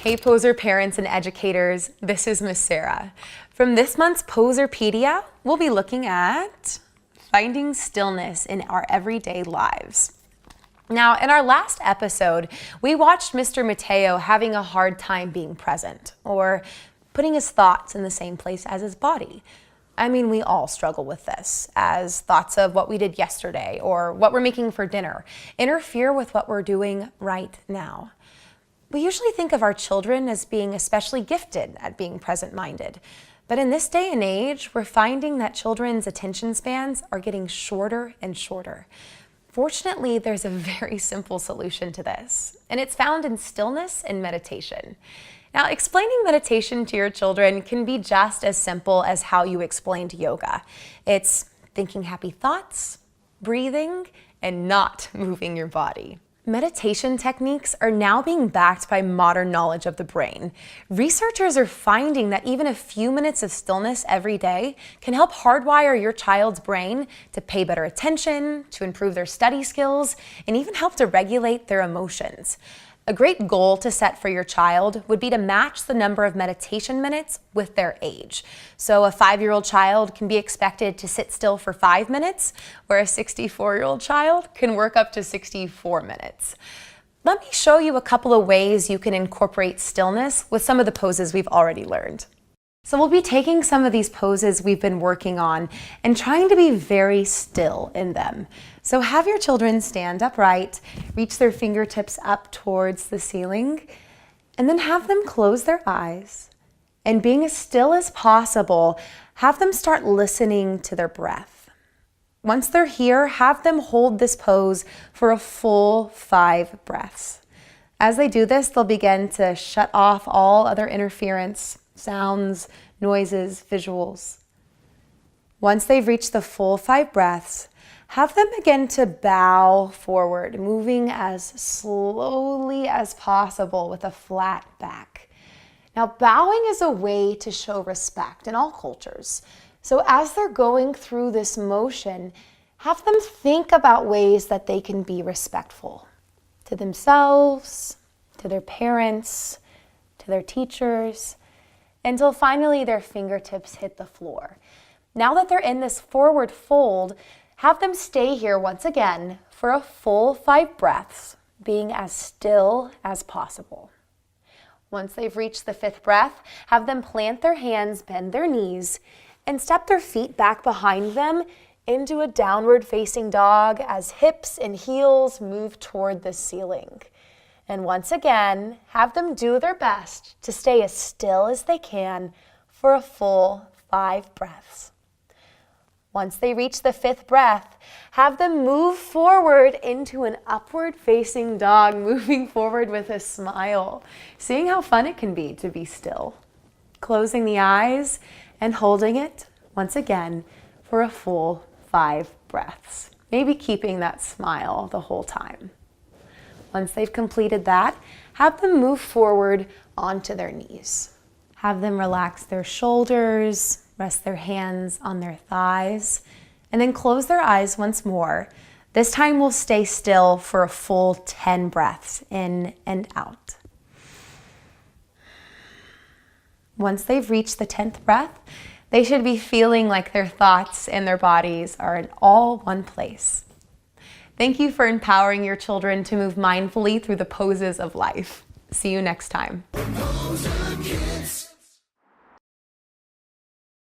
Hey Poser parents and educators, this is Miss Sarah. From this month's PoserPedia, we'll be looking at finding stillness in our everyday lives. Now, in our last episode, we watched Mr. Mateo having a hard time being present, or putting his thoughts in the same place as his body. I mean, we all struggle with this, as thoughts of what we did yesterday or what we're making for dinner interfere with what we're doing right now. We usually think of our children as being especially gifted at being present-minded. But in this day and age, we're finding that children's attention spans are getting shorter and shorter. Fortunately, there's a very simple solution to this, and it's found in stillness and meditation. Now, explaining meditation to your children can be just as simple as how you explained yoga. It's thinking happy thoughts, breathing, and not moving your body. Meditation techniques are now being backed by modern knowledge of the brain. Researchers are finding that even a few minutes of stillness every day can help hardwire your child's brain to pay better attention, to improve their study skills, and even help to regulate their emotions. A great goal to set for your child would be to match the number of meditation minutes with their age. So a 5-year-old child can be expected to sit still for 5 minutes, where a 64-year-old child can work up to 64 minutes. Let me show you a couple of ways you can incorporate stillness with some of the poses we've already learned. So we'll be taking some of these poses we've been working on and trying to be very still in them. So have your children stand upright, reach their fingertips up towards the ceiling, and then have them close their eyes. And being as still as possible, have them start listening to their breath. Once they're here, have them hold this pose for a full 5 breaths. As they do this, they'll begin to shut off all other interference, sounds, noises, visuals. Once they've reached the full 5 breaths, have them begin to bow forward, moving as slowly as possible with a flat back. Now, bowing is a way to show respect in all cultures. So as they're going through this motion, have them think about ways that they can be respectful to themselves, to their parents, to their teachers, until finally their fingertips hit the floor. Now that they're in this forward fold, have them stay here once again for a full 5 breaths, being as still as possible. Once they've reached the 5th breath, have them plant their hands, bend their knees, and step their feet back behind them into a downward facing dog as hips and heels move toward the ceiling. And once again, have them do their best to stay as still as they can for a full 5 breaths. Once they reach the 5th breath, have them move forward into an upward facing dog, moving forward with a smile, seeing how fun it can be to be still. Closing the eyes and holding it once again for a full 5 breaths, maybe keeping that smile the whole time. Once they've completed that, have them move forward onto their knees. Have them relax their shoulders, rest their hands on their thighs, and then close their eyes once more. This time we'll stay still for a full 10 breaths in and out. Once they've reached the 10th breath, they should be feeling like their thoughts and their bodies are in all one place. Thank you for empowering your children to move mindfully through the poses of life. See you next time. PoserKids.